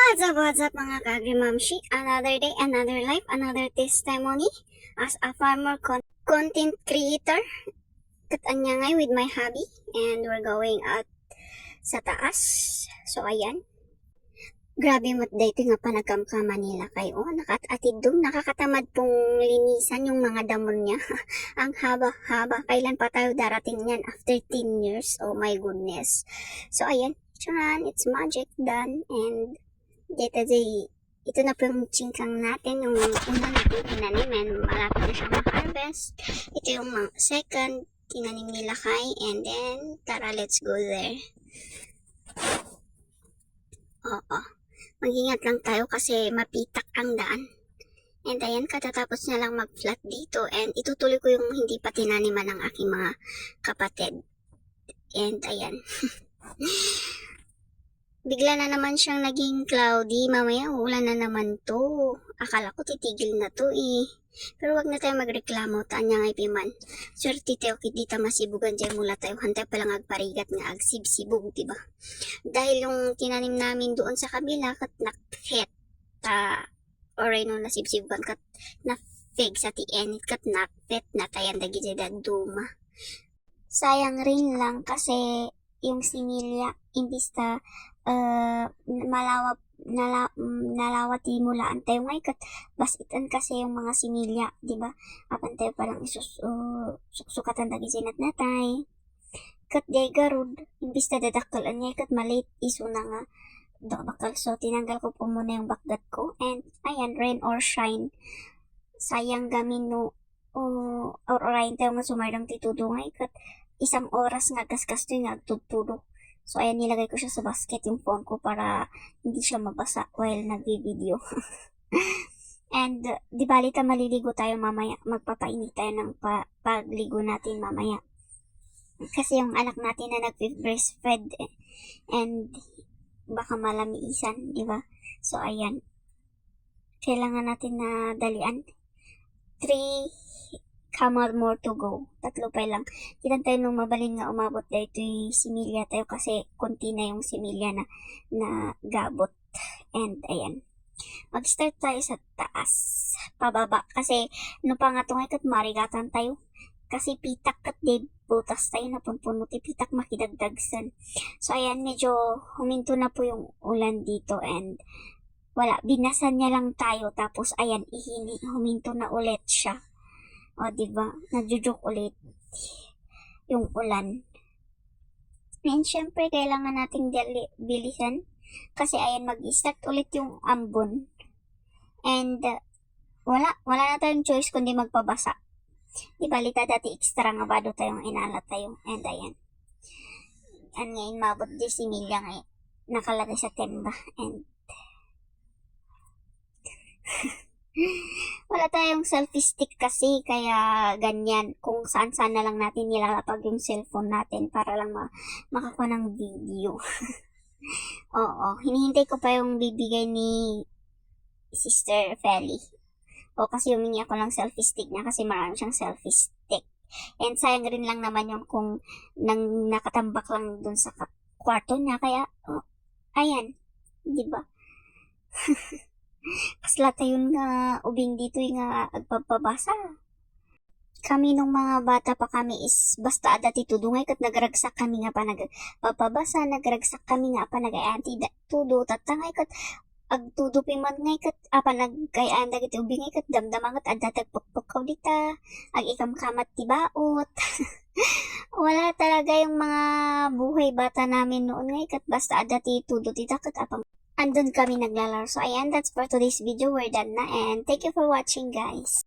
What's up mga kagrimamshi? Another day, another life, another testimony as a farmer content creator. Katanya ngay with my hobby and we're going out sa taas. So ayan. Grabe mo't dito nga pa nagkamka Manila kayo. Nakatatid doon. Nakakatamad pong linisan yung mga damon niya. Ang haba-haba. Kailan pa tayo darating yan? After 10 years? Oh my goodness. So ayan. Charan, it's magic done. And ito na po yung chingkang natin, yung una natin tinanim and malapit na siya ma-harvest. Ito yung second tinanim nila kay, and then tara, let's go there. Oo, mag-ingat lang tayo kasi mapitak ang daan. And ayan, katatapos na lang mag-flat dito and itutuloy ko yung hindi pa tinaniman ng aking mga kapatid. And ayan. Bigla na naman siyang naging cloudy. Mamaya ulan na naman to. Akala ko titigil na to eh. Pero wag na tayo magreklamo. Tanya nga ipiman. Swerte tayo kita masibugan dyan mula tayo. Hantay palang agparigat nga agsibsibog, diba? Dahil yung tinanim namin doon sa kabila, kat nakhet. Oray no nasibsibugan kat na fig sa tienit kat nakpet na tayan dagi dyan duma. Sayang rin lang kasi yung similya imbis na nalawat mulaan tayo ngay kat basitan kasi yung mga similya, di ba? Apan tayo palang suksukatan dagi sinat natay. Kat day garud imbis na dadakalan niya kat malit iso na nga bakal, so tinanggal ko po muna yung bakdat ko and ayan, rain or shine. Sayang gamin no or orayin tayo nga sumayang titudo ngay kat isang oras nga gasgas to yung agtuturo. So, ayan, nilagay ko siya sa basket yung phone ko para hindi siya mabasa while nagbi-video. And, di balita maliligo tayo mamaya. Magpapainit tayo ng pagligo natin mamaya. Kasi yung anak natin na nag-breastfed and baka malamiisan, di ba? So, ayan. Kailangan natin na dalian. 3 more to go. 3 pa lang. Kita tayo nung mabalin nga umabot dahil ito'y similya tayo kasi konti na yung similya na gabot. And ayan. Mag-start tayo sa taas. Pababa. Kasi no pa nga itong ikat marigatan tayo. Kasi pitak kat de butas tayo na punpunuti pitak makidagdagsan. So ayan, medyo huminto na po yung ulan dito and wala, binasan niya lang tayo tapos ayan, huminto na ulit siya. O, diba? Nagjujuk ulit yung ulan. And syempre, kailangan nating bilisan. Kasi ayan, mag-start ulit yung ambon. And, wala na tayong choice kundi magpabasa. Di balita dati extra nga bado tayong inalat tayo. And ayan. And ngayon, mabot di si Milya ngayon. Nakalagay sa temba. And, wala tayong selfie stick kasi kaya ganyan kung saan na lang natin nilalapag yung cellphone natin para lang makakuha ng video. Oo, hinihintay ko pa yung bibigay ni Sister Feli. O kasi humingi ako ng selfie stick niya kasi marami siyang selfie stick. And sayang rin lang naman yung kung nakatambak lang dun sa kwarto niya kaya ayan, di ba? Kasla tayo nga ubing dito nga agpapabasa. Kami nung mga bata pa kami is basta ada titudungay kat nagragsak kami nga pa nagpapabasa, nagragsak kami nga pa nagayanti tudo tatangay kat agtudo piman ngay kat apa nagkayaan dagiti ubing ngay kat damdamang kat ada tagpukpukaw dita ag ikamkamat tibaot. Wala talaga yung mga buhay bata namin noon ngay kat basta ada titudo tita kat apang andun kami naglalaro. So ayan, that's for today's video. We're done na and thank you for watching guys.